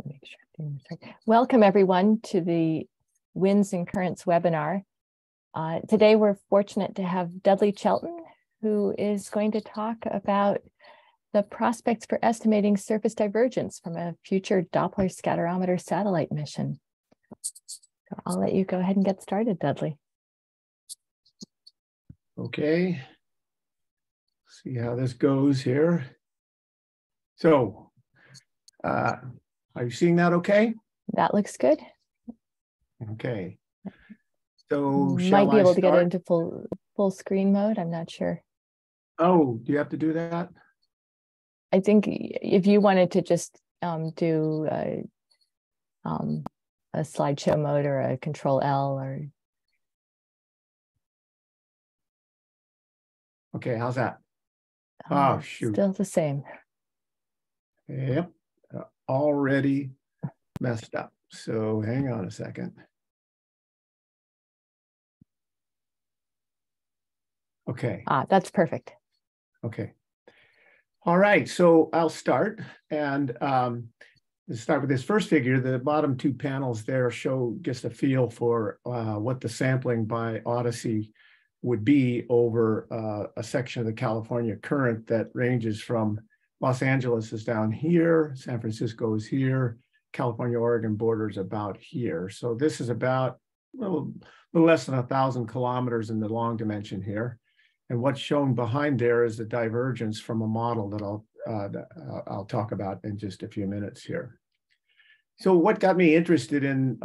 Make sure. Welcome everyone to the Winds and Currents webinar. Today we're fortunate to have Dudley Chelton, who is going to talk about the prospects for estimating surface divergence from a future Doppler scatterometer satellite mission. So I'll let you go ahead and get started, Dudley. Okay, see how this goes here. So, are you seeing that okay? That looks good. Okay. So might be able to get into full screen mode. I'm not sure. Oh, do you have to do that? I think if you wanted to just do a slideshow mode or a Control L or. Okay, how's that? Oh, shoot. Still the same. Yep, already messed up. So hang on a second. Okay. That's perfect. Okay. All right, so I'll start and let's start with this first figure. The bottom two panels there show just a feel for what the sampling by Odyssey would be over a section of the California current that ranges from Los Angeles is down here, San Francisco is here, California, Oregon border is about here. So this is about a little less than 1,000 kilometers in the long dimension here. And what's shown behind there is the divergence from a model that I'll talk about in just a few minutes here. So what got me interested in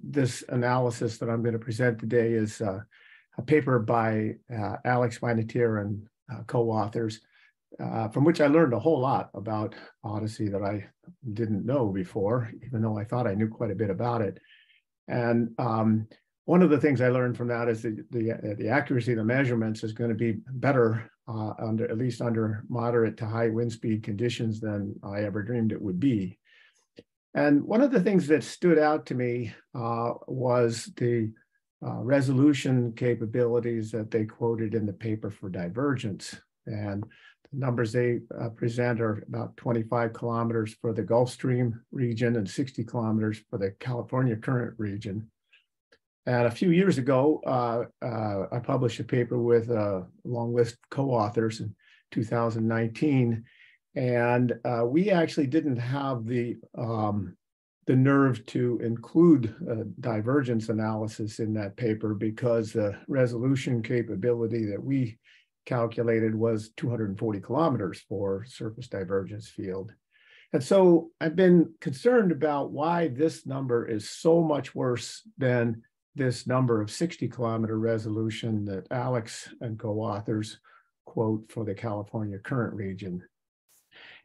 this analysis that I'm going to present today is a paper by Alex Weinatier and co-authors, from which I learned a whole lot about Odyssey that I didn't know before, even though I thought I knew quite a bit about it. And one of the things I learned from that is the accuracy of the measurements is going to be better at least under moderate to high wind speed conditions than I ever dreamed it would be. And one of the things that stood out to me was the resolution capabilities that they quoted in the paper for divergence. And the numbers they present are about 25 kilometers for the Gulf Stream region and 60 kilometers for the California current region. And a few years ago, I published a paper with a long list of co-authors in 2019, and we actually didn't have the nerve to include divergence analysis in that paper because the resolution capability that we calculated was 240 kilometers for surface divergence field. And so I've been concerned about why this number is so much worse than this number of 60 kilometer resolution that Alex and co-authors quote for the California current region.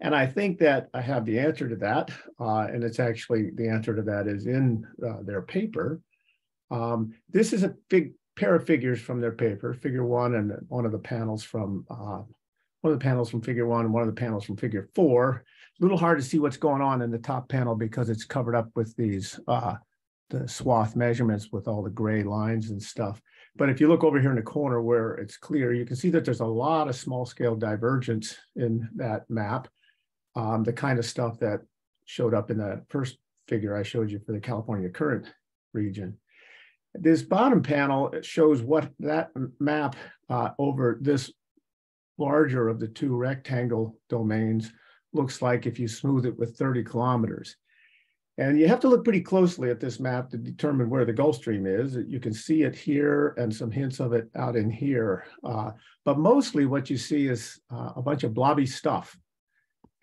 And I think that I have the answer to that, and it's actually the answer to that is in their paper. This is a big pair of figures from their paper, figure one, and one of the panels from figure one and one of the panels from figure four. A little hard to see what's going on in the top panel because it's covered up with these the swath measurements with all the gray lines and stuff. But if you look over here in the corner where it's clear, you can see that there's a lot of small scale divergence in that map. The kind of stuff that showed up in that first figure I showed you for the California current region. This bottom panel shows what that map over this larger of the two rectangle domains looks like if you smooth it with 30 kilometers. And you have to look pretty closely at this map to determine where the Gulf Stream is. You can see it here and some hints of it out in here. But mostly what you see is a bunch of blobby stuff.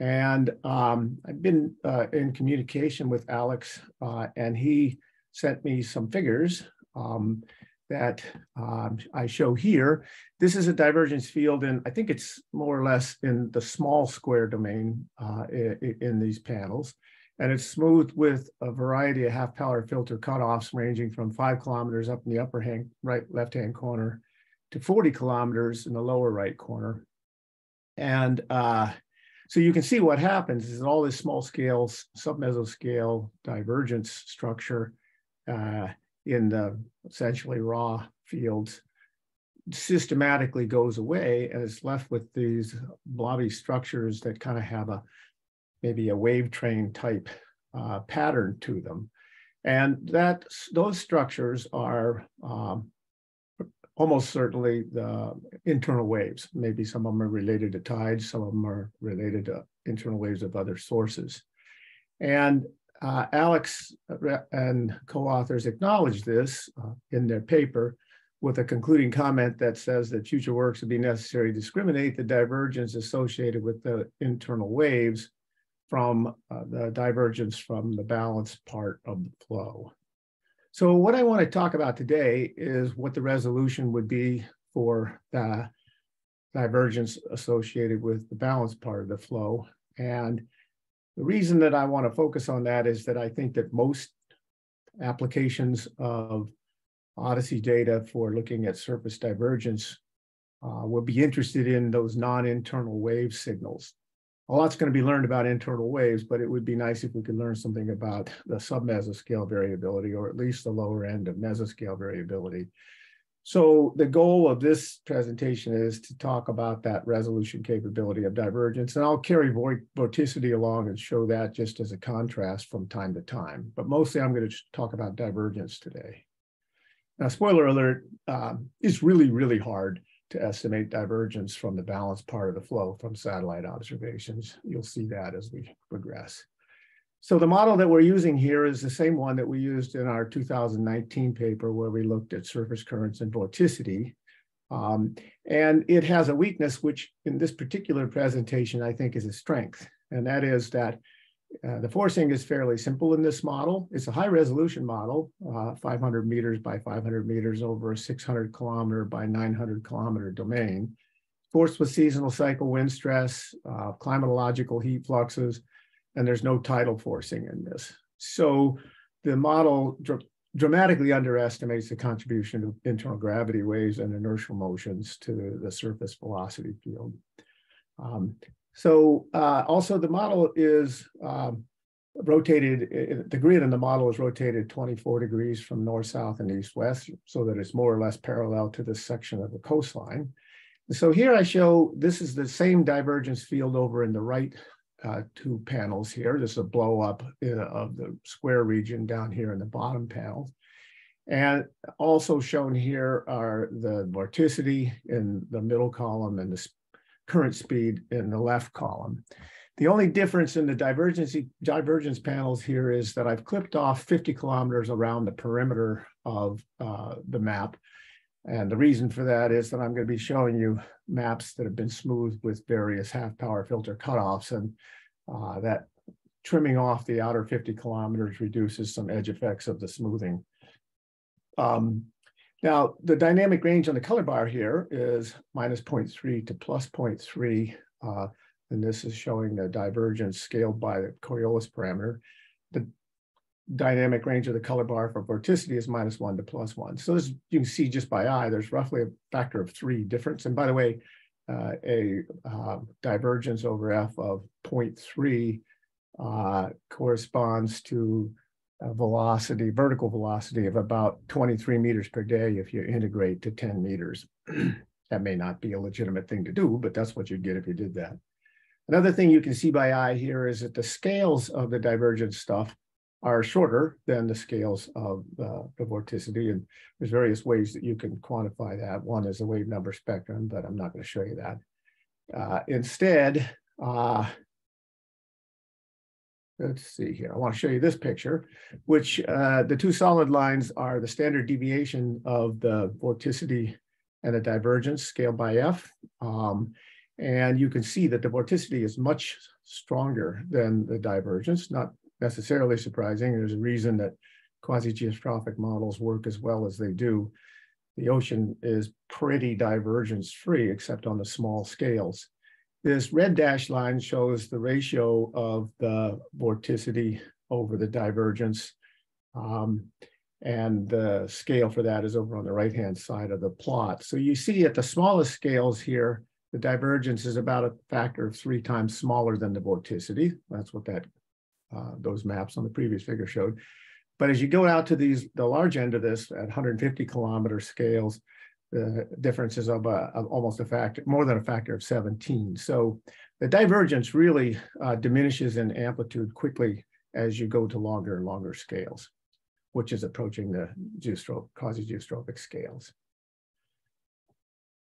And I've been in communication with Alex and he sent me some figures that I show here. This is a divergence field, and I think it's more or less in the small square domain in these panels. And it's smoothed with a variety of half-power filter cutoffs ranging from 5 kilometers up in the upper left-hand corner to 40 kilometers in the lower right corner. And so you can see what happens is all this small scale, submesoscale divergence structure in the essentially raw fields systematically goes away, and it's left with these blobby structures that kind of have maybe a wave train type pattern to them. And those structures are almost certainly the internal waves. Maybe some of them are related to tides, some of them are related to internal waves of other sources. And Alex and co-authors acknowledge this in their paper with a concluding comment that says that future works would be necessary to discriminate the divergence associated with the internal waves from the divergence from the balanced part of the flow. So what I want to talk about today is what the resolution would be for the divergence associated with the balanced part of the flow. And the reason that I want to focus on that is that I think that most applications of Odyssey data for looking at surface divergence will be interested in those non-internal wave signals. A lot's going to be learned about internal waves, but it would be nice if we could learn something about the sub-mesoscale variability, or at least the lower end of mesoscale variability. So the goal of this presentation is to talk about that resolution capability of divergence, and I'll carry vorticity along and show that just as a contrast from time to time. But mostly I'm going to talk about divergence today. Now, spoiler alert, it's really, really hard to estimate divergence from the balanced part of the flow from satellite observations. You'll see that as we progress. So the model that we're using here is the same one that we used in our 2019 paper where we looked at surface currents and vorticity. And it has a weakness, which in this particular presentation, I think is a strength. And that is that the forcing is fairly simple in this model. It's a high resolution model, 500 meters by 500 meters over a 600 kilometer by 900 kilometer domain. Forced with seasonal cycle wind stress, climatological heat fluxes, and there's no tidal forcing in this. So the model dramatically underestimates the contribution of internal gravity waves and inertial motions to the surface velocity field. Also the model is rotated, the grid in the model is rotated 24 degrees from north, south, and east, west, so that it's more or less parallel to this section of the coastline. So here I show, this is the same divergence field over in the right two panels here. This is a blow up of the square region down here in the bottom panel. And also shown here are the vorticity in the middle column and the current speed in the left column. The only difference in the divergence panels here is that I've clipped off 50 kilometers around the perimeter of the map. And the reason for that is that I'm going to be showing you maps that have been smoothed with various half-power filter cutoffs, and that trimming off the outer 50 kilometers reduces some edge effects of the smoothing. Now, the dynamic range on the color bar here is minus 0.3 to plus 0.3, and this is showing the divergence scaled by the Coriolis parameter. The dynamic range of the color bar for vorticity is minus 1 to plus 1. So as you can see just by eye, there's roughly a factor of 3 difference. And by the way, a divergence over F of 0.3 corresponds to velocity, vertical velocity of about 23 meters per day if you integrate to 10 meters. That may not be a legitimate thing to do, but that's what you'd get if you did that. Another thing you can see by eye here is that the scales of the divergence stuff are shorter than the scales of the vorticity, and there's various ways that you can quantify that. One is a wave number spectrum, but I'm not going to show you that. Instead, let's see here. I want to show you this picture, which the two solid lines are the standard deviation of the vorticity and the divergence scaled by F. And you can see that the vorticity is much stronger than the divergence, not necessarily surprising. There's a reason that quasi-geostrophic models work as well as they do. The ocean is pretty divergence free, except on the small scales. This red dashed line shows the ratio of the vorticity over the divergence. And the scale for that is over on the right-hand side of the plot. So you see at the smallest scales here, the divergence is about a factor of 3 times smaller than the vorticity. That's what that those maps on the previous figure showed. But as you go out to the large end of this at 150 kilometer scales, the difference is of almost a factor, more than a factor of 17. So the divergence really diminishes in amplitude quickly as you go to longer and longer scales, which is approaching the quasi-geostrophic scales.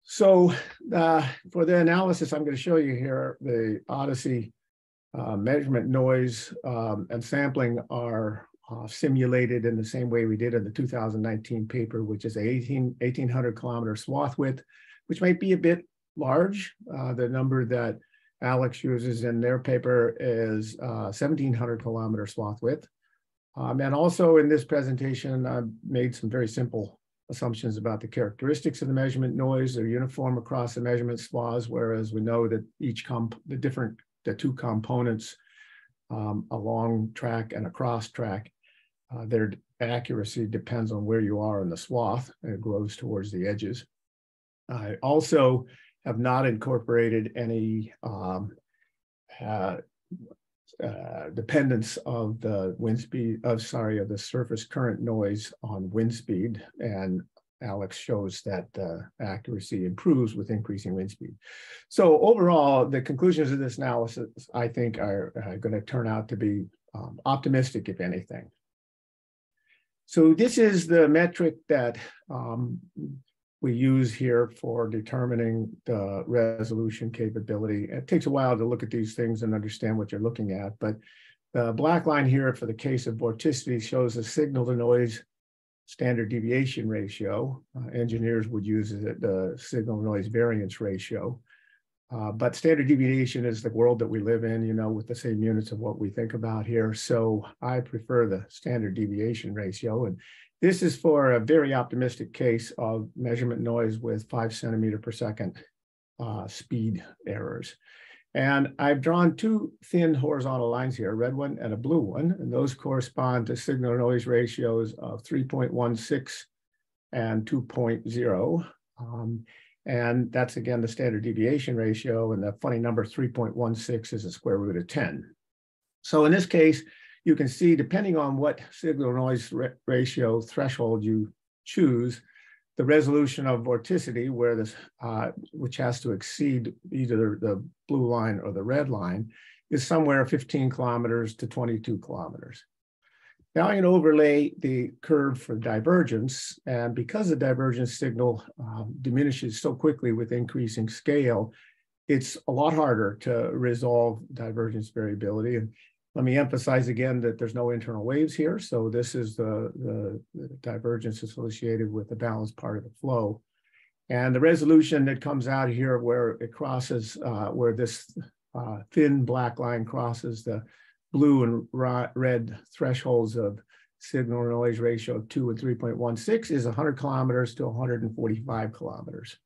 So for the analysis, I'm going to show you here the Odyssey measurement noise and sampling are simulated in the same way we did in the 2019 paper, which is a 1,800 kilometer swath width, which might be a bit large. The number that Alex uses in their paper is 1,700 kilometer swath width. And also in this presentation, I've made some very simple assumptions about the characteristics of the measurement noise. They're uniform across the measurement swaths, whereas we know that the two components, a long track and a cross track, their accuracy depends on where you are in the swath, and it grows towards the edges. I also have not incorporated any dependence of the wind speed, of the surface current noise on wind speed, and Alex shows that accuracy improves with increasing wind speed. So overall, the conclusions of this analysis, I think, are going to turn out to be optimistic, if anything. So this is the metric that we use here for determining the resolution capability. It takes a while to look at these things and understand what you're looking at, but the black line here for the case of vorticity shows the signal to noise standard deviation ratio. Engineers would use the signal to noise variance ratio. But standard deviation is the world that we live in, you know, with the same units of what we think about here. So I prefer the standard deviation ratio. And this is for a very optimistic case of measurement noise with 5 centimeter per second speed errors. And I've drawn two thin horizontal lines here, a red one and a blue one, and those correspond to signal to noise ratios of 3.16 and 2.0. And that's, again, the standard deviation ratio, and the funny number 3.16 is a square root of 10. So in this case, you can see, depending on what signal noise ratio threshold you choose, the resolution of vorticity, where this, which has to exceed either the blue line or the red line, is somewhere 15 kilometers to 22 kilometers. Now I'm going to overlay the curve for divergence, and because the divergence signal diminishes so quickly with increasing scale, it's a lot harder to resolve divergence variability. And let me emphasize again that there's no internal waves here. So this is the divergence associated with the balanced part of the flow. And the resolution that comes out here where it crosses, where this thin black line crosses the blue and red thresholds of signal to noise ratio of 2 and 3.16 is 100 kilometers to 145 kilometers.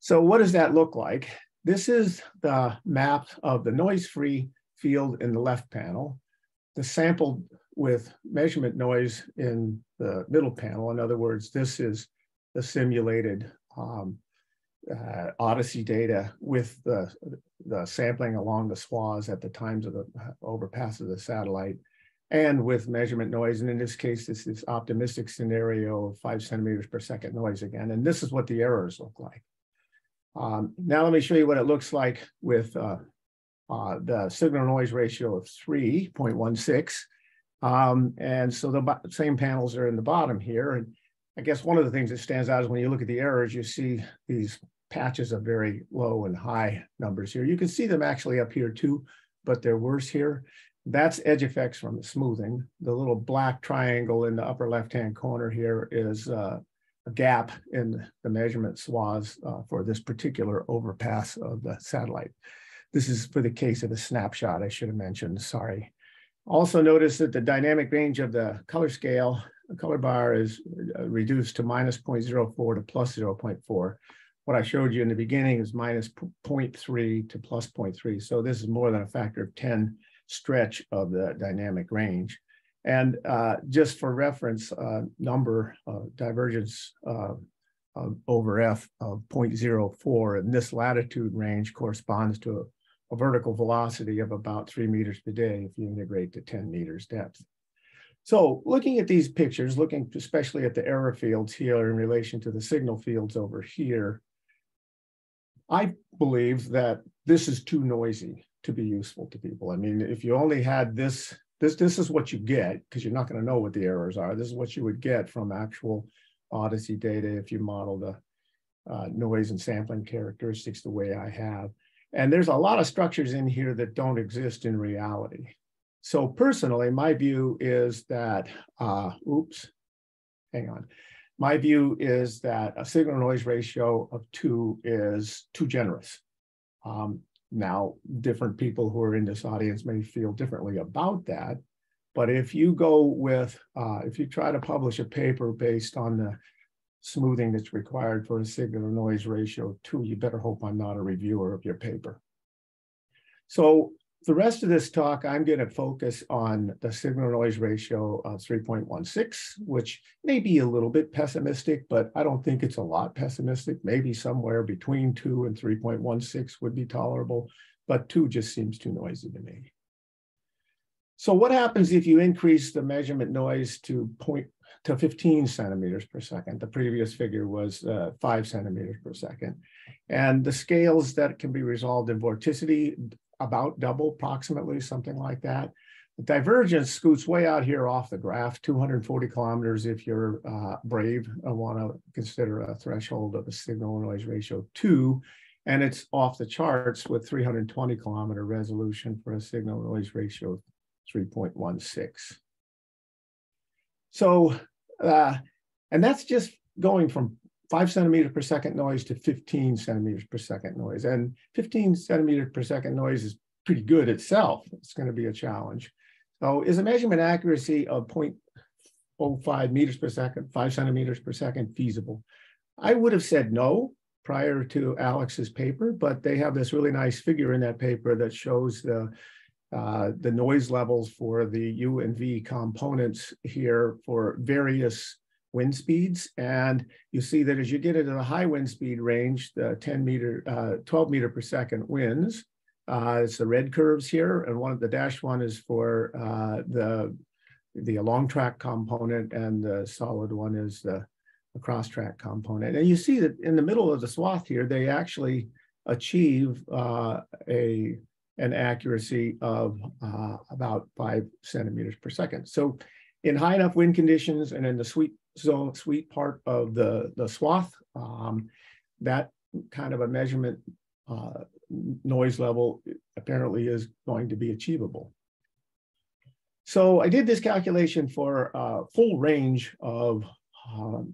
So what does that look like? This is the map of the noise-free field in the left panel, the sample with measurement noise in the middle panel. In other words, this is the simulated Odyssey data with the sampling along the swaths at the times of the overpass of the satellite, and with measurement noise. And in this case, this is optimistic scenario of 5 centimeters per second noise again. And this is what the errors look like. Now let me show you what it looks like with the signal noise ratio of 3.16. And so the same panels are in the bottom here. And I guess one of the things that stands out is when you look at the errors, you see these patches of very low and high numbers here. You can see them actually up here too, but they're worse here. That's edge effects from the smoothing. The little black triangle in the upper left-hand corner here is a gap in the measurement swaths for this particular overpass of the satellite. This is for the case of a snapshot, I should have mentioned, sorry. Also notice that the dynamic range of the color scale, the color bar is reduced to minus 0.04 to plus 0.4. What I showed you in the beginning is minus 0.3 to plus 0.3. So this is more than a factor of 10 stretch of the dynamic range. And just for reference, number divergence over F of 0.04 in this latitude range corresponds to a vertical velocity of about 3 meters per day if you integrate to 10 meters depth. So looking at these pictures, looking especially at the error fields here in relation to the signal fields over here, I believe that this is too noisy. to be useful to people. I mean, if you only had this is what you get, because you're not going to know what the errors are. This is what you would get from actual Odyssey data if you model the noise and sampling characteristics the way I have. And there's a lot of structures in here that don't exist in reality. So personally, my view is that, my view is that a signal noise ratio of 2 is too generous. Now, different people who are in this audience may feel differently about that. But if you go with, if you try to publish a paper based on the smoothing that's required for a signal noise ratio of 2, you better hope I'm not a reviewer of your paper. So the rest of this talk, I'm going to focus on the signal noise ratio of 3.16, which may be a little bit pessimistic, but I don't think it's a lot pessimistic. Maybe somewhere between 2 and 3.16 would be tolerable, but 2 just seems too noisy to me. So what happens if you increase the measurement noise to 15 centimeters per second? The previous figure was 5 centimeters per second. And the scales that can be resolved in vorticity about double, approximately, something like that. The divergence scoots way out here off the graph, 240 kilometers if you're brave and want to consider a threshold of a signal noise ratio of 2, and it's off the charts with 320 kilometer resolution for a signal noise ratio of 3.16. So, and that's just going from 5 centimeters per second noise to 15 centimeters per second noise. And 15 centimeters per second noise is pretty good itself. It's going to be a challenge. So is a measurement accuracy of 0.05 meters per second, 5 centimeters per second feasible? I would have said no prior to Alex's paper, but they have this really nice figure in that paper that shows the noise levels for the U and V components here for various wind speeds. And you see that as you get into the high wind speed range, the 12 meter per second winds, it's the red curves here. And one of the dashed one is for the along track component, and the solid one is the cross track component. And you see that in the middle of the swath here, they actually achieve an accuracy of about 5 centimeters per second. So in high enough wind conditions and in the sweet part of the swath, that kind of a measurement noise level apparently is going to be achievable. So I did this calculation for a full range of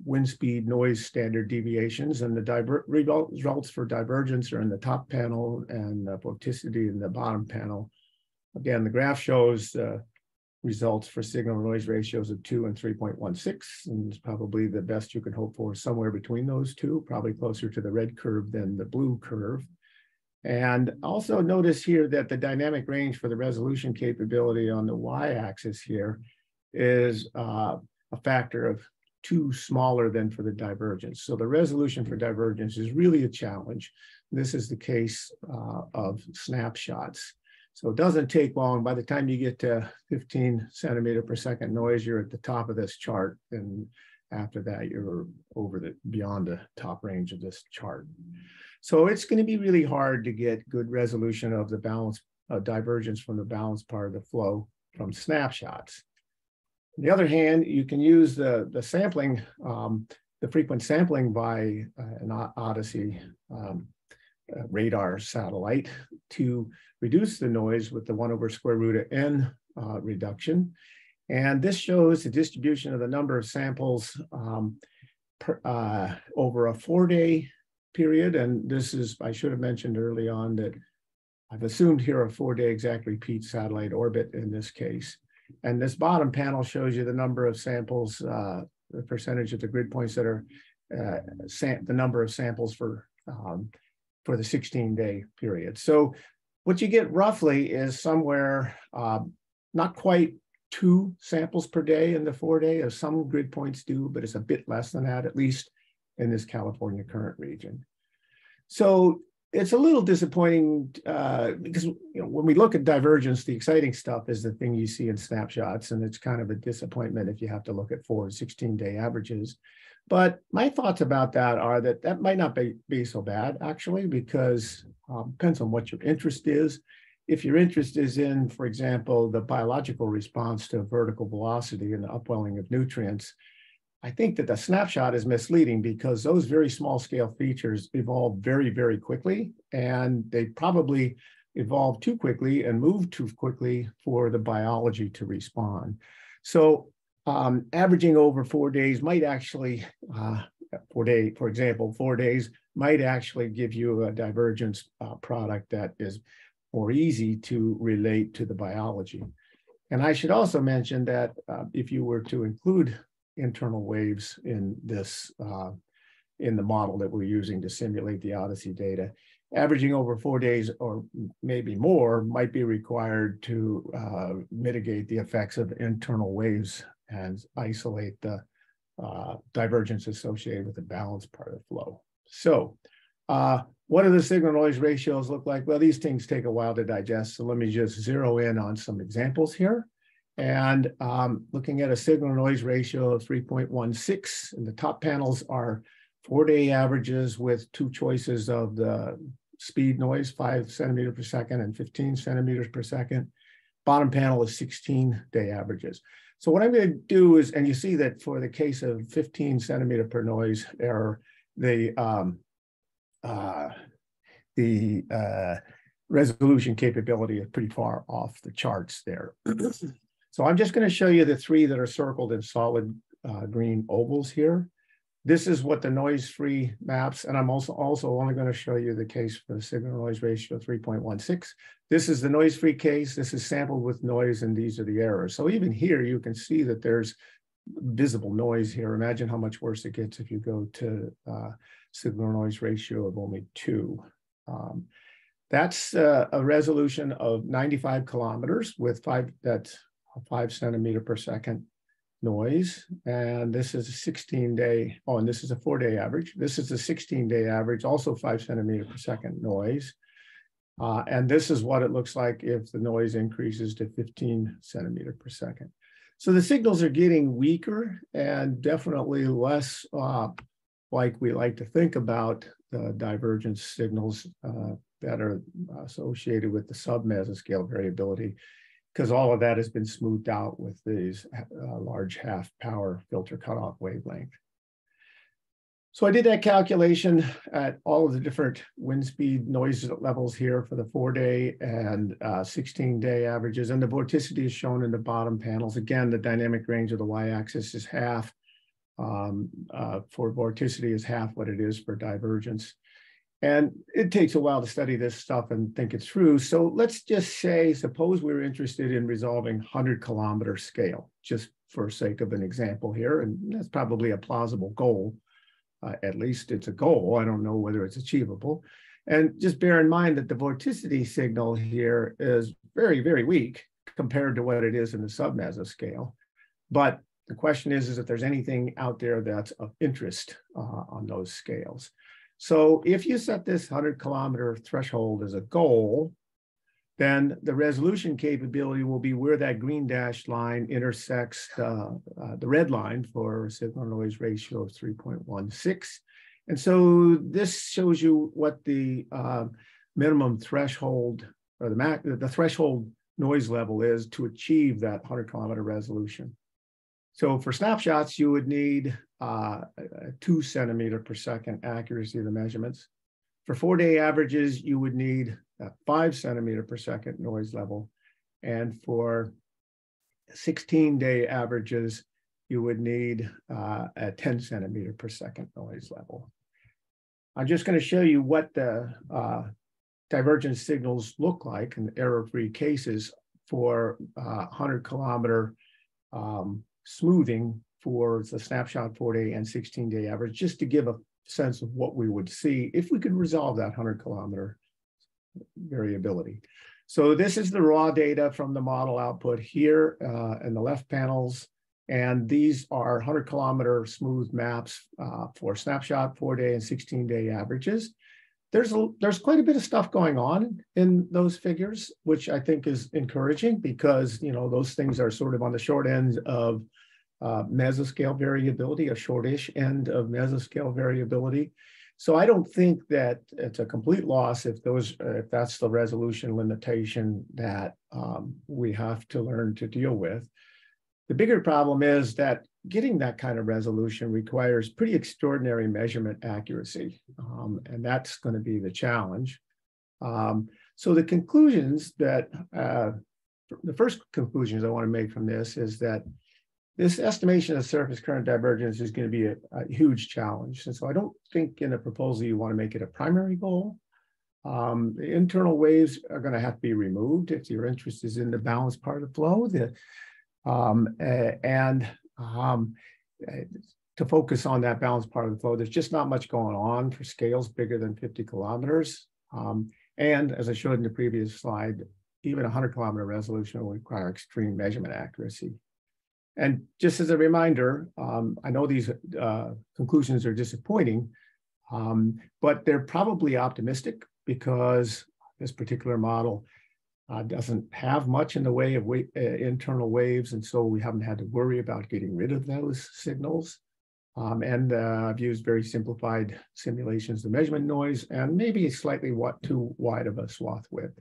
wind speed noise standard deviations, and the results for divergence are in the top panel and vorticity in the bottom panel. Again, the graph shows results for signal noise ratios of 2 and 3.16, and it's probably the best you can hope for somewhere between those two, probably closer to the red curve than the blue curve. And also notice here that the dynamic range for the resolution capability on the y-axis here is a factor of 2 smaller than for the divergence. So the resolution for divergence is really a challenge. This is the case of snapshots. So it doesn't take long. By the time you get to 15 centimeter per second noise, you're at the top of this chart. And after that, you're beyond the top range of this chart. So it's going to be really hard to get good resolution of the balance divergence from the balanced part of the flow from snapshots. On the other hand, you can use the sampling, the frequent sampling by an Odyssey radar satellite to reduce the noise with the 1 over square root of n reduction. And this shows the distribution of the number of samples over a 4-day period. And this is, I should have mentioned early on that I've assumed here a 4-day exact repeat satellite orbit in this case. And this bottom panel shows you the number of samples, the percentage of the grid points that are the number of samples for the 16-day period. So what you get roughly is somewhere not quite 2 samples per day in the 4-day, as some grid points do, but it's a bit less than that, at least in this California current region. So it's a little disappointing because when we look at divergence, the exciting stuff is the thing you see in snapshots, and it's kind of a disappointment if you have to look at 4 and 16-day averages. But my thoughts about that are that that might not be so bad, actually, because depends on what your interest is. if your interest is in, for example, the biological response to vertical velocity and the upwelling of nutrients, I think that the snapshot is misleading because those very small scale features evolve very, very quickly, and they probably evolve too quickly and move too quickly for the biology to respond. So averaging over 4 days might actually, for example, 4 days might actually give you a divergence product that is more easy to relate to the biology. And I should also mention that if you were to include internal waves in this, in the model that we're using to simulate the Odyssey data, averaging over 4 days or maybe more might be required to mitigate the effects of internal waves and isolate the divergence associated with the balance part of the flow. So what do the signal noise ratios look like? Well, these things take a while to digest, so let me just zero in on some examples here. And looking at a signal noise ratio of 3.16, and the top panels are 4-day averages with two choices of the speed noise, 5 centimeters per second and 15 centimeters per second. Bottom panel is 16-day averages. So what I'm going to do is, and you see that for the case of 15 centimeter per noise error, the resolution capability is pretty far off the charts there. So I'm just going to show you the three that are circled in solid green ovals here. This is what the noise-free maps, and I'm also only going to show you the case for the signal noise ratio 3.16. This is the noise-free case. This is sampled with noise, and these are the errors. So even here, you can see that there's visible noise here. Imagine how much worse it gets if you go to signal noise ratio of only 2. That's a resolution of 95 kilometers with 5 centimeter per second noise. And this is a 16-day, oh, and this is a 4-day average. This is a 16-day average, also 5 centimeter per second noise. And this is what it looks like if the noise increases to 15 centimeter per second. So the signals are getting weaker and definitely less like we like to think about the divergence signals that are associated with the sub-mesoscale variability, because all of that has been smoothed out with these large half power filter cutoff wavelength. So I did that calculation at all of the different wind speed noise levels here for the 4-day and 16-day averages, and the vorticity is shown in the bottom panels. Again, the dynamic range of the y-axis is half. For vorticity is half what it is for divergence. And it takes a while to study this stuff and think it through. So let's just say, suppose we're interested in resolving 100-kilometer scale, just for sake of an example here. And that's probably a plausible goal. At least it's a goal. I don't know whether it's achievable. And just bear in mind that the vorticity signal here is very, very weak compared to what it is in the sub-mesoscale. But the question is if there's anything out there that's of interest on those scales. So if you set this 100-kilometer threshold as a goal, then the resolution capability will be where that green dashed line intersects the red line for signal noise ratio of 3.16. And so this shows you what the minimum threshold or the threshold noise level is to achieve that 100-kilometer resolution. So for snapshots, you would need 2 centimeter per second accuracy of the measurements. For 4-day averages, you would need a 5 centimeter per second noise level. And for 16-day averages, you would need a 10 centimeter per second noise level. I'm just going to show you what the divergence signals look like in error-free cases for 100-kilometer smoothing for the snapshot 4-day and 16-day average, just to give a sense of what we would see if we could resolve that 100-kilometer variability. So this is the raw data from the model output here in the left panels, and these are 100-kilometer smooth maps for snapshot 4-day and 16-day averages. There's quite a bit of stuff going on in those figures, which I think is encouraging because, you know, those things are sort of on the short end of mesoscale variability, a shortish end of mesoscale variability. So I don't think that it's a complete loss if that's the resolution limitation that we have to learn to deal with. The bigger problem is that getting that kind of resolution requires pretty extraordinary measurement accuracy, and that's going to be the challenge. So the conclusions that, the first conclusions I want to make from this is that this estimation of surface current divergence is going to be a huge challenge. And so I don't think in a proposal you want to make it a primary goal. The internal waves are going to have to be removed if your interest is in the balanced part of the flow. To focus on that balanced part of the flow, there's just not much going on for scales bigger than 50 kilometers. And as I showed in the previous slide, even 100-kilometer resolution will require extreme measurement accuracy. And just as a reminder, I know these conclusions are disappointing, but they're probably optimistic because this particular model doesn't have much in the way of internal waves, and so we haven't had to worry about getting rid of those signals. I've used very simplified simulations of measurement noise and maybe slightly too wide of a swath width.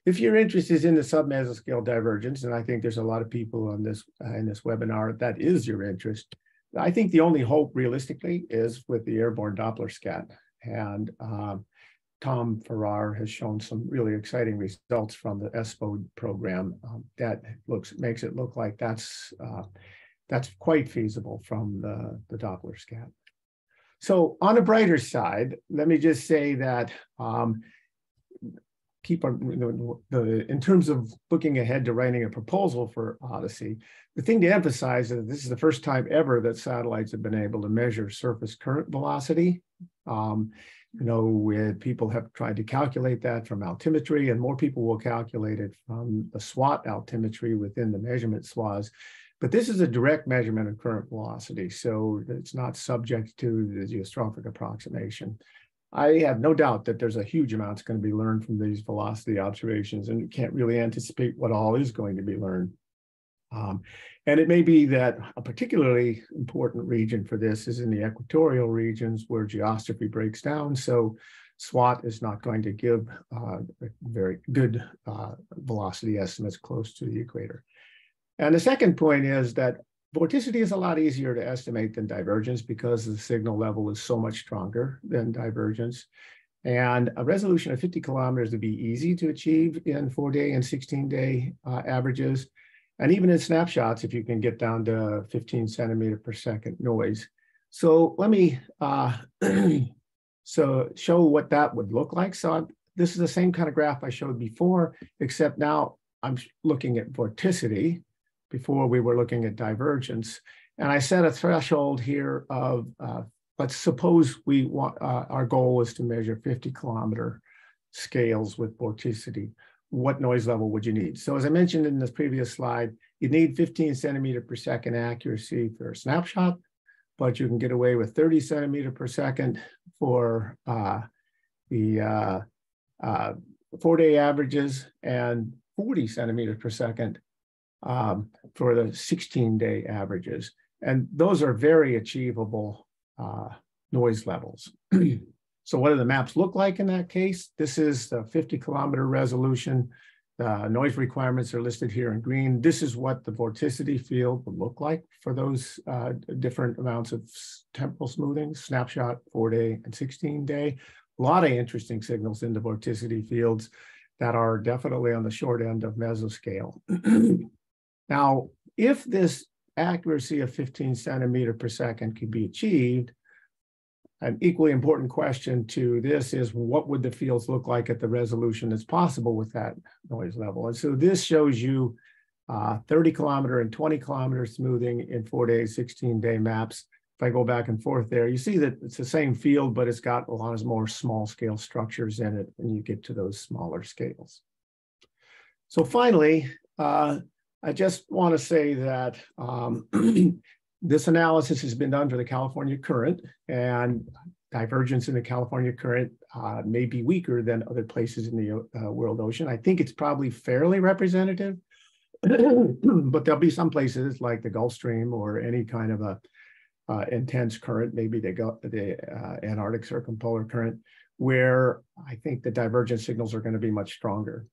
If your interest is in the sub-mesoscale divergence, and I think there's a lot of people on this in this webinar that is your interest, I think the only hope realistically is with the airborne Doppler scat. And Tom Farrar has shown some really exciting results from the SPOD program that makes it look like that's quite feasible from the Doppler scat. So on a brighter side, let me just say that in terms of looking ahead to writing a proposal for Odyssey, the thing to emphasize is that this is the first time ever that satellites have been able to measure surface current velocity. People have tried to calculate that from altimetry, and more people will calculate it from the SWAT altimetry within the measurement swaths. But this is a direct measurement of current velocity, so it's not subject to the geostrophic approximation. I have no doubt that there's a huge amount that's going to be learned from these velocity observations, and you can't really anticipate what all is going to be learned. And it may be that a particularly important region for this is in the equatorial regions where geostrophy breaks down. So SWAT is not going to give very good velocity estimates close to the equator. And the second point is that vorticity is a lot easier to estimate than divergence because the signal level is so much stronger than divergence. And a resolution of 50 kilometers would be easy to achieve in 4-day and 16-day averages. And even in snapshots, if you can get down to 15 centimeter per second noise. So let me show what that would look like. So this is the same kind of graph I showed before, except now I'm looking at vorticity. Before we were looking at divergence. And I set a threshold here of, let's suppose we want, our goal is to measure 50-kilometer scales with vorticity. What noise level would you need? So as I mentioned in this previous slide, you need 15 centimeter per second accuracy for a snapshot, but you can get away with 30 centimeter per second for the 4-day averages and 40 centimeters per second for the 16-day averages. And those are very achievable noise levels. So what do the maps look like in that case? This is the 50-kilometer resolution. The noise requirements are listed here in green. This is what the vorticity field would look like for those different amounts of temporal smoothing, snapshot, 4-day and 16-day. A lot of interesting signals in the vorticity fields that are definitely on the short end of mesoscale. Now, if this accuracy of 15 centimeter per second can be achieved, an equally important question to this is what would the fields look like at the resolution that's possible with that noise level? And so this shows you 30-kilometer and 20-kilometer smoothing in 4-day, 16-day maps. If I go back and forth there, you see that it's the same field, but it's got a lot of more small scale structures in it, and you get to those smaller scales. So finally, I just want to say that this analysis has been done for the California current, and divergence in the California current may be weaker than other places in the world ocean. I think it's probably fairly representative, but there'll be some places like the Gulf Stream or any kind of a intense current, maybe the Antarctic circumpolar current, where I think the divergence signals are going to be much stronger.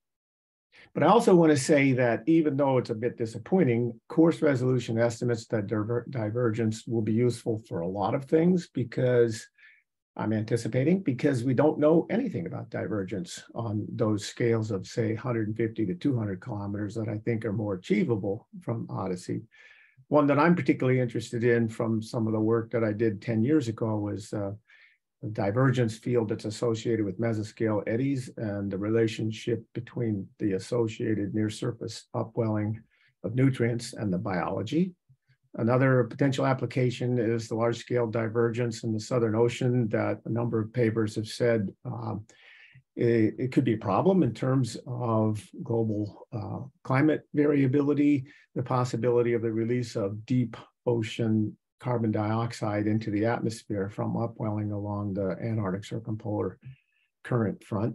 But I also want to say that even though it's a bit disappointing, coarse resolution estimates that divergence will be useful for a lot of things, because I'm anticipating, because we don't know anything about divergence on those scales of, say, 150 to 200 kilometers that I think are more achievable from Odyssey. One that I'm particularly interested in from some of the work that I did 10 years ago was the divergence field that's associated with mesoscale eddies and the relationship between the associated near-surface upwelling of nutrients and the biology. Another potential application is the large-scale divergence in the Southern Ocean that a number of papers have said it could be a problem in terms of global climate variability, the possibility of the release of deep ocean carbon dioxide into the atmosphere from upwelling along the Antarctic circumpolar current front.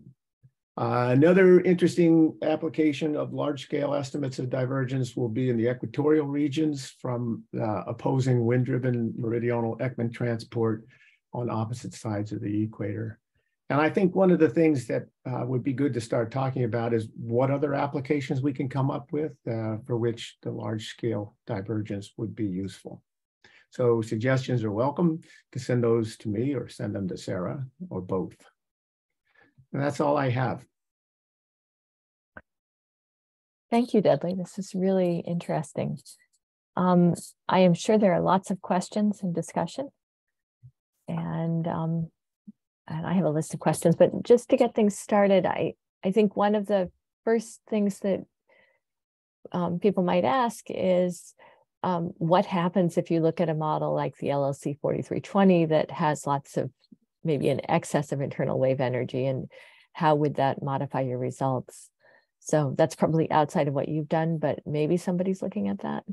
Another interesting application of large-scale estimates of divergence will be in the equatorial regions from opposing wind-driven meridional Ekman transport on opposite sides of the equator. And I think one of the things that would be good to start talking about is what other applications we can come up with for which the large-scale divergence would be useful. So suggestions are welcome. You can send those to me or send them to Sarah, or both. And that's all I have. Thank you, Dudley. This is really interesting. I am sure there are lots of questions and discussion. And I have a list of questions, but just to get things started, I think one of the first things that people might ask is, what happens if you look at a model like the LLC 4320 that has lots of, maybe an excess of internal wave energy, and how would that modify your results? So that's probably outside of what you've done, but maybe somebody's looking at that.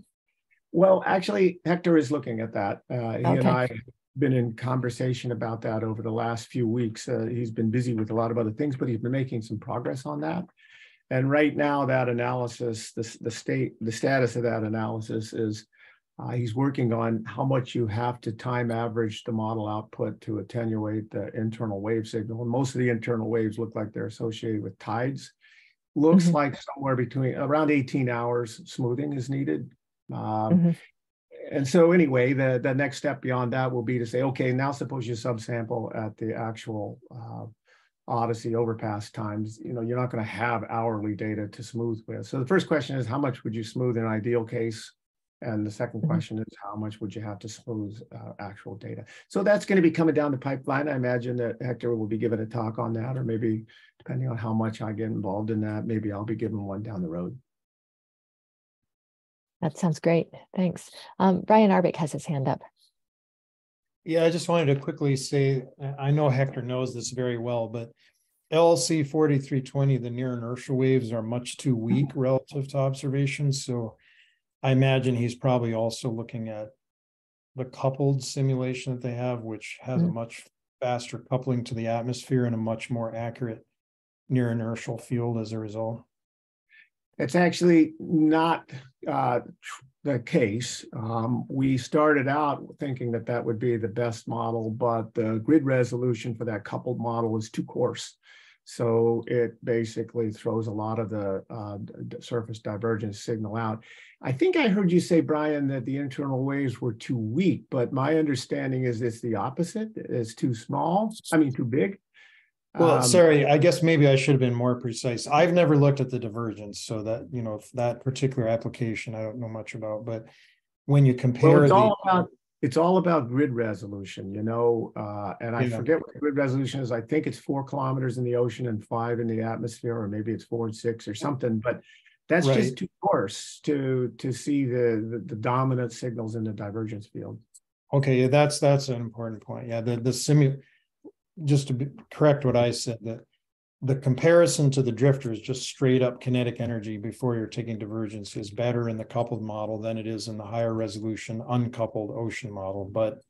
Well, actually, Hector is looking at that. He Okay. and I have been in conversation about that over the last few weeks. He's been busy with a lot of other things, but he's been making some progress on that. And right now, that analysis, the status of that analysis is he's working on how much you have to time average the model output to attenuate the internal wave signal. And most of the internal waves look like they're associated with tides. Looks like somewhere between around 18 hours smoothing is needed. And so anyway, the next step beyond that will be to say, okay, now suppose you subsample at the actual Odyssey overpass times. You know, you're not going to have hourly data to smooth with. So the first question is, how much would you smooth in an ideal case? And the second question is, how much would you have to smooth actual data? So that's going to be coming down the pipeline. I imagine that Hector will be giving a talk on that, or maybe depending on how much I get involved in that, maybe I'll be giving one down the road. That sounds great. Thanks. Brian Arbick has his hand up. Yeah, I just wanted to quickly say, I know Hector knows this very well, but LLC 4320, the near inertial waves are much too weak relative to observations. So I imagine he's probably also looking at the coupled simulation that they have, which has a much faster coupling to the atmosphere and a much more accurate near inertial field as a result. It's actually not the case. We started out thinking that that would be the best model, but the grid resolution for that coupled model is too coarse. So it basically throws a lot of the surface divergence signal out. I think I heard you say, Brian, that the internal waves were too weak, but my understanding is it's the opposite. It's too small, too big. Well, sorry, I guess maybe I should have been more precise. I've never looked at the divergence, so that, you know, that particular application I don't know much about, but when you compare it's all about grid resolution, you know, and I forget what the grid resolution is. I think it's 4 kilometers in the ocean and 5 in the atmosphere, or maybe it's 4 and 6 or something, but that's just too coarse to see the dominant signals in the divergence field. Okay, yeah, that's an important point. Yeah, just to correct what I said, that the comparison to the drifters, just straight up kinetic energy before you're taking divergence, is better in the coupled model than it is in the higher resolution uncoupled ocean model, but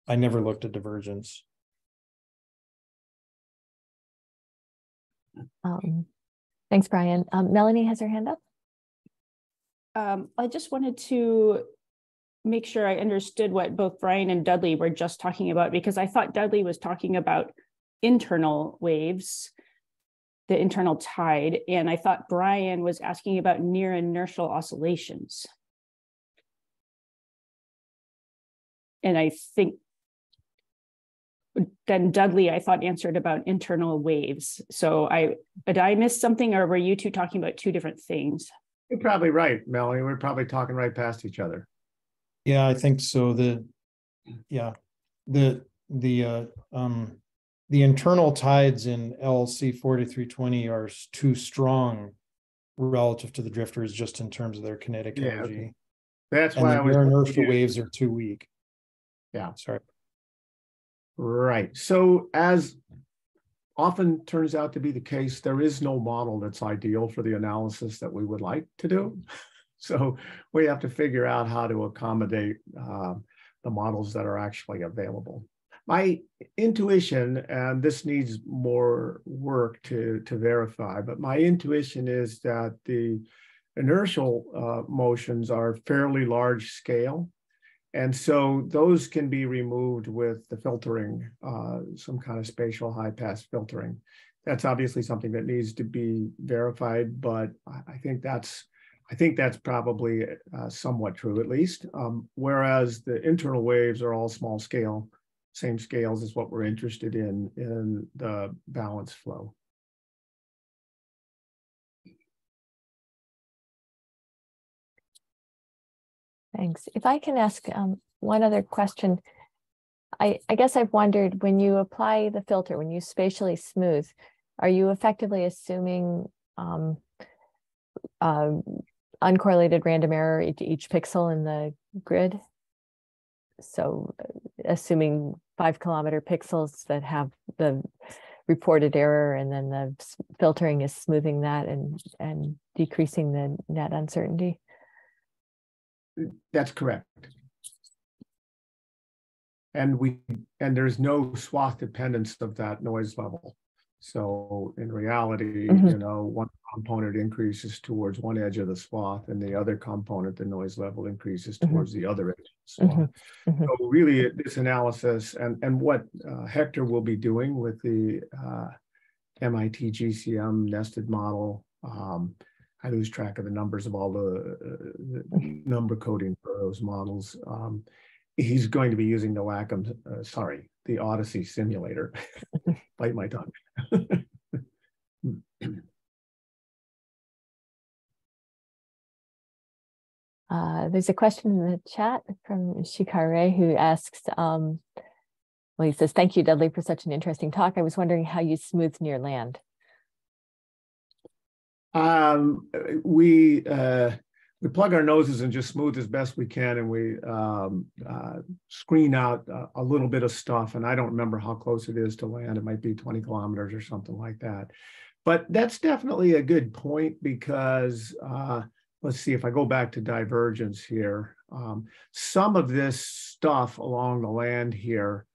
I never looked at divergence. Thanks, Brian. Melanie has her hand up. I just wanted to make sure I understood what both Brian and Dudley were just talking about, because I thought Dudley was talking about internal waves, the internal tide, and I thought Brian was asking about near inertial oscillations. And I think then Dudley, I thought, answered about internal waves. So did I miss something, or were you two talking about two different things? You're probably right, Melanie. We're probably talking right past each other. Yeah, I think so. The internal tides in LC 4320 are too strong relative to the drifters, just in terms of their kinetic energy. Okay. That's and why the near inertial waves are too weak. Yeah. Sorry. Right. So as often turns out to be the case, there is no model that's ideal for the analysis that we would like to do. So we have to figure out how to accommodate the models that are actually available. My intuition, and this needs more work to verify, but my intuition is that the inertial motions are fairly large scale. And so those can be removed with the filtering, some kind of spatial high pass filtering. That's obviously something that needs to be verified, but I think that's probably somewhat true, at least. Whereas the internal waves are all small scale, same scales as what we're interested in the balance flow. Thanks. If I can ask one other question, I guess I've wondered, when you apply the filter, when you spatially smooth, are you effectively assuming uncorrelated random error to each pixel in the grid? So assuming 5 kilometer pixels that have the reported error, and then the filtering is smoothing that and decreasing the net uncertainty? That's correct. And there's no swath dependence of that noise level. So in reality, you know, one component increases towards one edge of the swath, and the other component, the noise level, increases towards the other edge of the swath. So really, this analysis and what Hector will be doing with the MIT GCM nested model. I lose track of the numbers of all the number coding for those models. He's going to be using the the Odyssey simulator. Bite my tongue. There's a question in the chat from Shikare, who asks, well, he says, "Thank you, Dudley, for such an interesting talk. I was wondering how you smooth near land." We plug our noses and just smooth as best we can, and we screen out a little bit of stuff. And I don't remember how close it is to land. It might be 20 kilometers or something like that. But that's definitely a good point, because let's see, if I go back to Divergence here, some of this stuff along the land here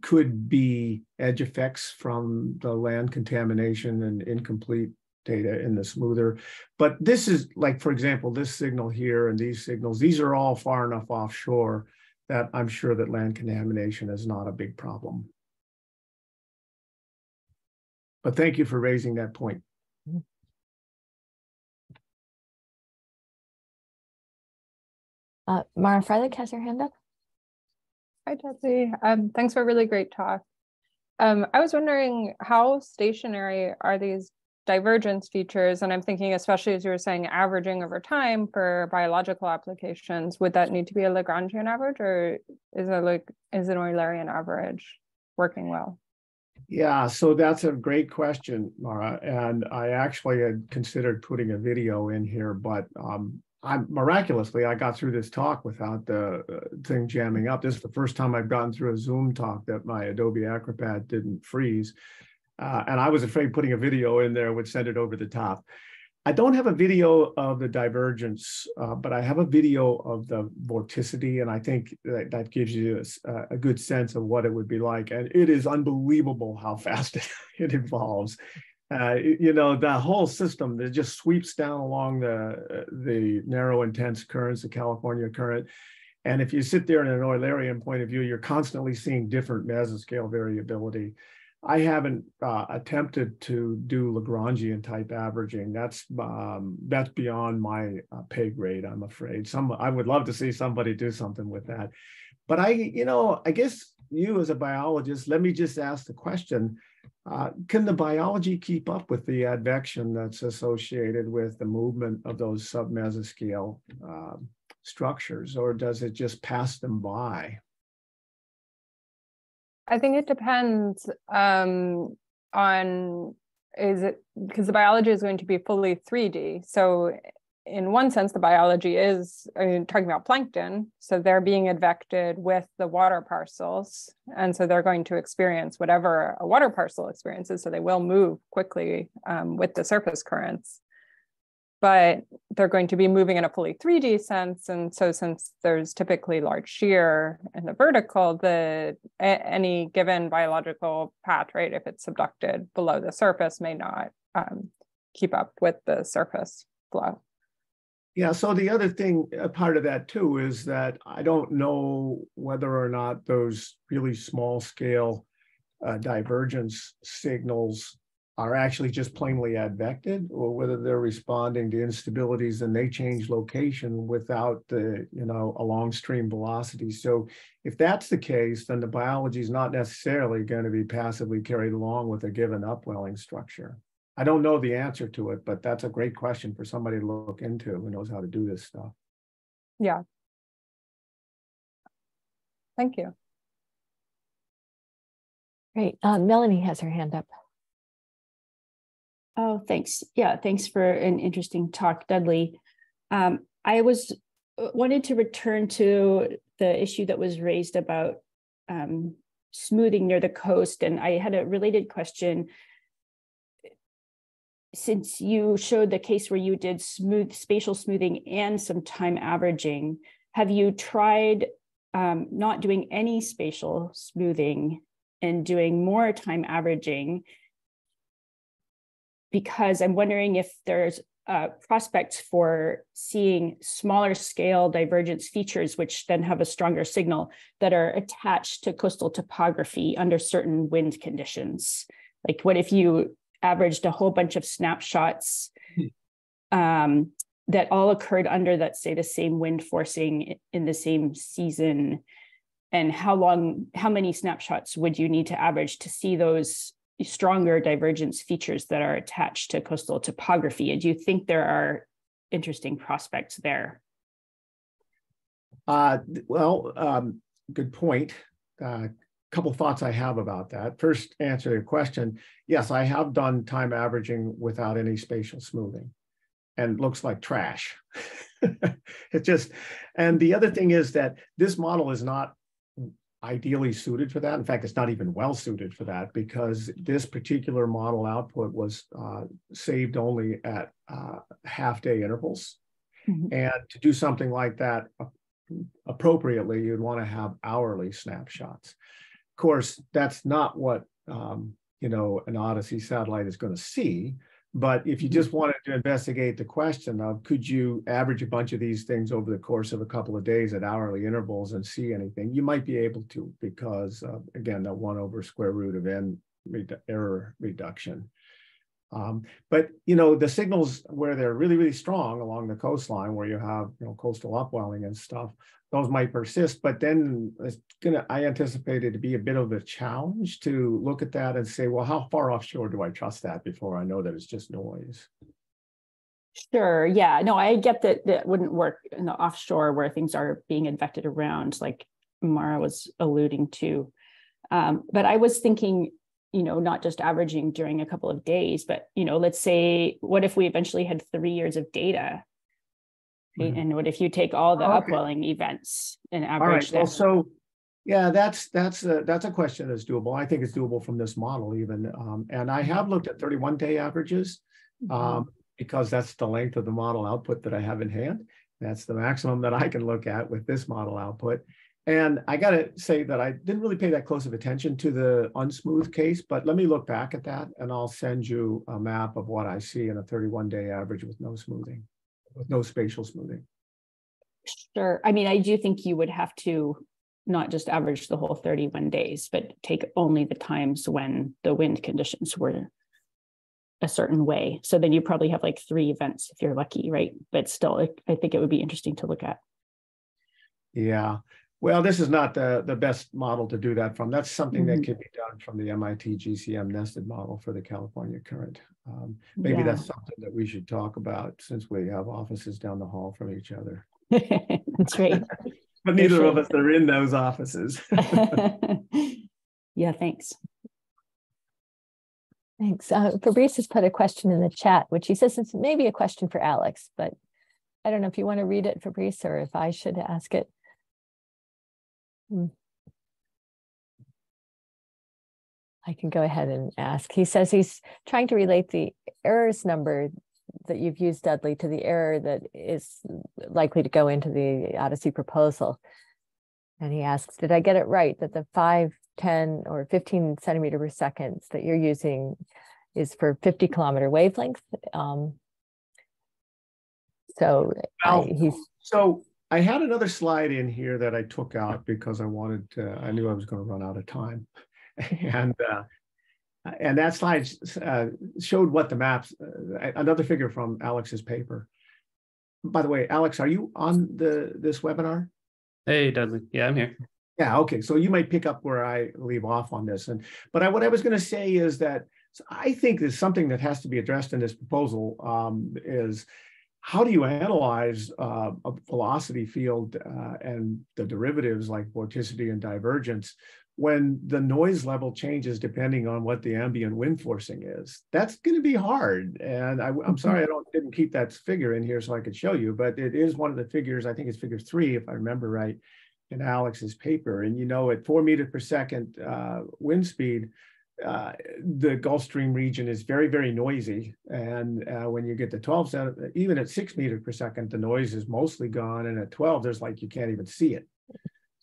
could be edge effects from the land contamination and incomplete data in the smoother. But this is, like, for example, this signal here and these signals, these are all far enough offshore that I'm sure that land contamination is not a big problem. But thank you for raising that point. Mara Freilich has her hand up. Hi, Dudley. Thanks for a really great talk. I was wondering, how stationary are these divergence features? And I'm thinking, especially as you were saying, averaging over time for biological applications, would that need to be a Lagrangian average, or is an Eulerian average working well? Yeah, so that's a great question, Mara. And I actually had considered putting a video in here, but miraculously, I got through this talk without the thing jamming up. This is the first time I've gotten through a Zoom talk that my Adobe Acrobat didn't freeze. And I was afraid putting a video in there would send it over the top. I don't have a video of the divergence, but I have a video of the vorticity, and I think that gives you a good sense of what it would be like. And it is unbelievable how fast it evolves. You know, the whole system that just sweeps down along the narrow intense currents, the California current. And if you sit there in an Eulerian point of view, you're constantly seeing different mesoscale variability. I haven't attempted to do Lagrangian type averaging. That's beyond my pay grade, I'm afraid. I would love to see somebody do something with that. But I guess you as a biologist, let me just ask the question, can the biology keep up with the advection that's associated with the movement of those submesoscale structures, or does it just pass them by? I think it depends on, is it, because the biology is going to be fully 3D. So in one sense, the biology is, talking about plankton, so they're being advected with the water parcels. And so they're going to experience whatever a water parcel experiences. So they will move quickly with the surface currents. But they're going to be moving in a fully 3D sense. And so since there's typically large shear in the vertical, any given biological path, right, if it's subducted below the surface, may not keep up with the surface flow. Yeah, so the other thing, a part of that too, is that I don't know whether or not those really small scale divergence signals are actually just plainly advected, or whether they're responding to instabilities and they change location without the, a long stream velocity. So if that's the case, then the biology is not necessarily going to be passively carried along with a given upwelling structure. I don't know the answer to it, but that's a great question for somebody to look into who knows how to do this stuff. Yeah. Thank you. Great. Melanie has her hand up. Oh, thanks. Yeah, thanks for an interesting talk, Dudley. I wanted to return to the issue that was raised about smoothing near the coast, and I had a related question. Since you showed the case where you did spatial smoothing and some time averaging, have you tried not doing any spatial smoothing and doing more time averaging? Because I'm wondering if there's prospects for seeing smaller scale divergence features, which then have a stronger signal, that are attached to coastal topography under certain wind conditions. Like, what if you averaged a whole bunch of snapshots that all occurred under, let's say, the same wind forcing in the same season? And how many snapshots would you need to average to see those stronger divergence features that are attached to coastal topography? And do you think there are interesting prospects there? Good point. Couple thoughts I have about that. First, answer your question. Yes, I have done time averaging without any spatial smoothing, and it looks like trash. And the other thing is that this model is not ideally suited for that. In fact, it's not even well suited for that, because this particular model output was saved only at half-day intervals. Mm-hmm. And to do something like that appropriately, you'd want to have hourly snapshots. Of course, that's not what an Odyssey satellite is going to see. But if you just wanted to investigate the question of, could you average a bunch of these things over the course of a couple of days at hourly intervals and see anything, you might be able to, because again, the 1/√n error reduction. But the signals where they're really, really strong along the coastline, where you have coastal upwelling and stuff, those might persist. But then I anticipate it to be a bit of a challenge to look at that and say, well, how far offshore do I trust that before I know that it's just noise? Sure. Yeah. No, I get that wouldn't work in the offshore where things are being advected around, like Mara was alluding to. But I was thinking, not just averaging during a couple of days, but, let's say, what if we eventually had 3 years of data? Mm-hmm. And what if you take all the upwelling events and average them? Well, so yeah, that's a question that's doable. I think it's doable from this model even. And I have looked at 31-day averages because that's the length of the model output that I have in hand. That's the maximum that I can look at with this model output. And I got to say that I didn't really pay that close of attention to the unsmooth case, but let me look back at that and I'll send you a map of what I see in a 31-day average with no smoothing, with no spatial smoothing. Sure. I mean, I do think you would have to not just average the whole 31 days, but take only the times when the wind conditions were a certain way. So then you probably have like 3 events if you're lucky, right? But still, I think it would be interesting to look at. Yeah. Well, this is not the best model to do that from. That's something that can be done from the MIT GCM nested model for the California current. Maybe that's something that we should talk about since we have offices down the hall from each other. That's right. But neither of us are in those offices. Yeah, thanks. Thanks. Fabrice has put a question in the chat, which he says it's maybe a question for Alex, but I don't know if you want to read it, Fabrice, or if I should ask it. I can go ahead and ask. He says he's trying to relate the errors number that you've used, Dudley, to the error that is likely to go into the Odyssey proposal. And he asks, did I get it right that the 5, 10, or 15 centimeter per second that you're using is for 50 kilometer wavelength? So I had another slide in here that I took out because I knew I was going to run out of time. And that slide showed what the maps, another figure from Alex's paper. By the way, Alex, are you on this webinar? Hey, Dudley. Yeah, I'm here. Yeah, okay. So you might pick up where I leave off on this. But what I was going to say is that I think there's something that has to be addressed in this proposal is how do you analyze a velocity field and the derivatives like vorticity and divergence when the noise level changes depending on what the ambient wind forcing is? That's going to be hard. And I'm sorry I didn't keep that figure in here so I could show you, but it is one of the figures, I think it's figure 3, if I remember right, in Alex's paper. And at 4 meters per second wind speed, the Gulf Stream region is very, very noisy. And when you get to 12, even at 6 meters per second, the noise is mostly gone. And at 12, there's like you can't even see it.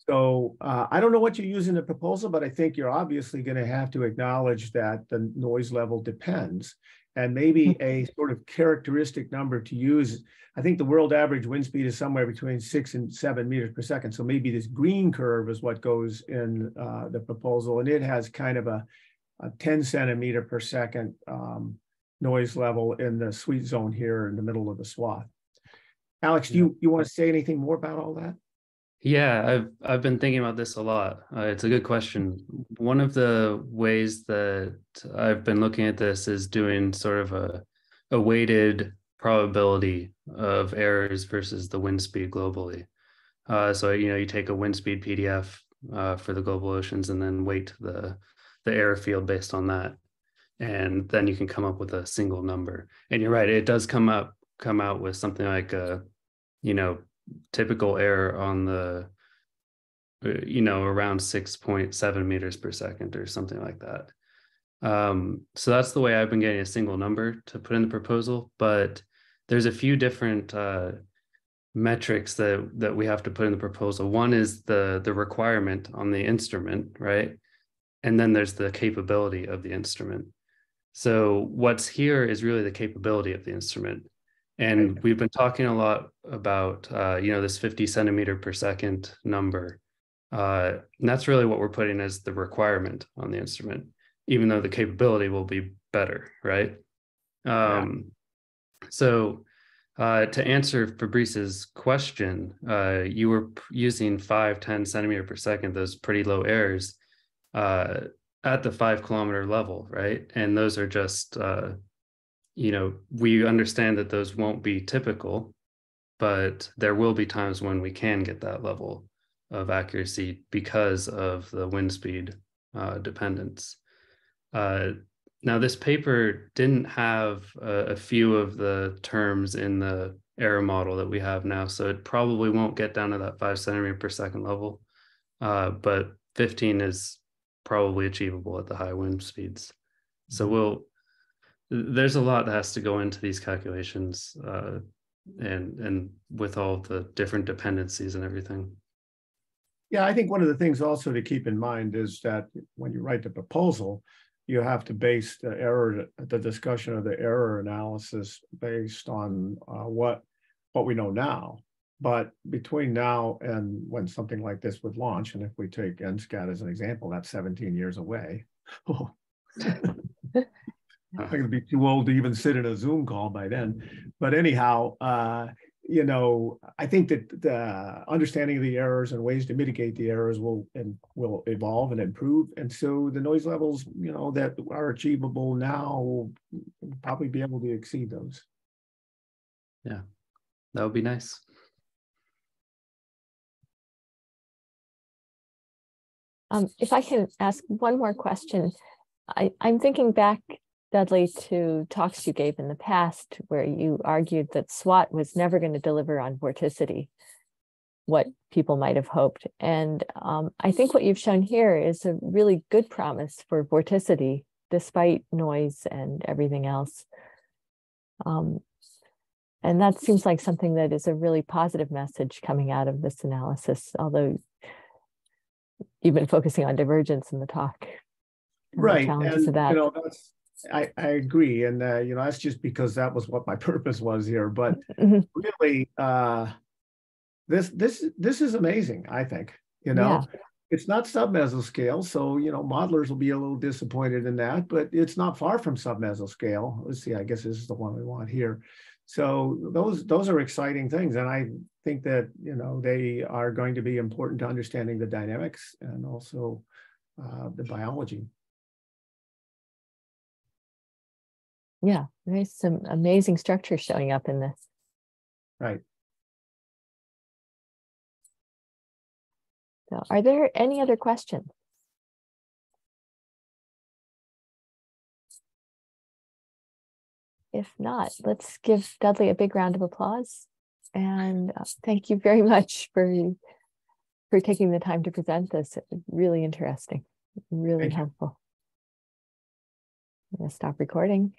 So I don't know what you use in the proposal, but I think you're obviously going to have to acknowledge that the noise level depends. And maybe a sort of characteristic number to use. I think the world average wind speed is somewhere between 6 and 7 meters per second. So maybe this green curve is what goes in the proposal. And it has kind of a 10 centimeter per second noise level in the sweet zone here in the middle of the swath. Alex, do you want to say anything more about all that? Yeah, I've been thinking about this a lot. It's a good question. One of the ways that I've been looking at this is doing sort of a weighted probability of errors versus the wind speed globally. So you take a wind speed PDF for the global oceans and then weight the error field based on that, and then you can come up with a single number. And you're right, it does come out with something like a typical error on the around 6.7 meters per second or something like that. So that's the way I've been getting a single number to put in the proposal, but there's a few different metrics that we have to put in the proposal. One is the requirement on the instrument, right? And then there's the capability of the instrument. So what's here is really the capability of the instrument. And we've been talking a lot about, this 50 centimeter per second number. And that's really what we're putting as the requirement on the instrument, even though the capability will be better, right? So to answer Fabrice's question, you were using 5, 10 centimeter per second, those pretty low errors at the 5 kilometer level, right? And those are just, we understand that those won't be typical, but there will be times when we can get that level of accuracy because of the wind speed dependence. Now, this paper didn't have a few of the terms in the error model that we have now, so it probably won't get down to that 5 centimeter per second level, but 15 is probably achievable at the high wind speeds. So there's a lot that has to go into these calculations and with all the different dependencies and everything. Yeah, I think one of the things also to keep in mind is that when you write the proposal, you have to base the discussion of the error analysis based on what we know now. But between now and when something like this would launch, and if we take NSCAT as an example, that's 17 years away. I'm going to be too old to even sit in a Zoom call by then. But anyhow, you know, I think that the understanding of the errors and ways to mitigate the errors will evolve and improve. And so the noise levels, you know, that are achievable now will probably be able to exceed those. Yeah, that would be nice. If I can ask one more question, I'm thinking back, Dudley, to talks you gave in the past where you argued that SWAT was never going to deliver on vorticity, what people might have hoped. And I think what you've shown here is a really good promise for vorticity, despite noise and everything else. And that seems like something that is a really positive message coming out of this analysis, although you've been focusing on divergence in the talk. Right. Challenges of that. You know, I agree. And, you know, that's just because that was what my purpose was here. But really, this is amazing, I think. You know, Yeah. It's not sub-mesoscale. So, you know, modelers will be a little disappointed in that, but it's not far from sub-mesoscale. Let's see, I guess this is the one we want here. So those are exciting things. And I think that, you know, they are going to be important to understanding the dynamics and also the biology. Yeah, there's some amazing structures showing up in this. Right. So are there any other questions? If not, let's give Dudley a big round of applause. And thank you very much for taking the time to present this. Really interesting, really helpful. I'm going to stop recording.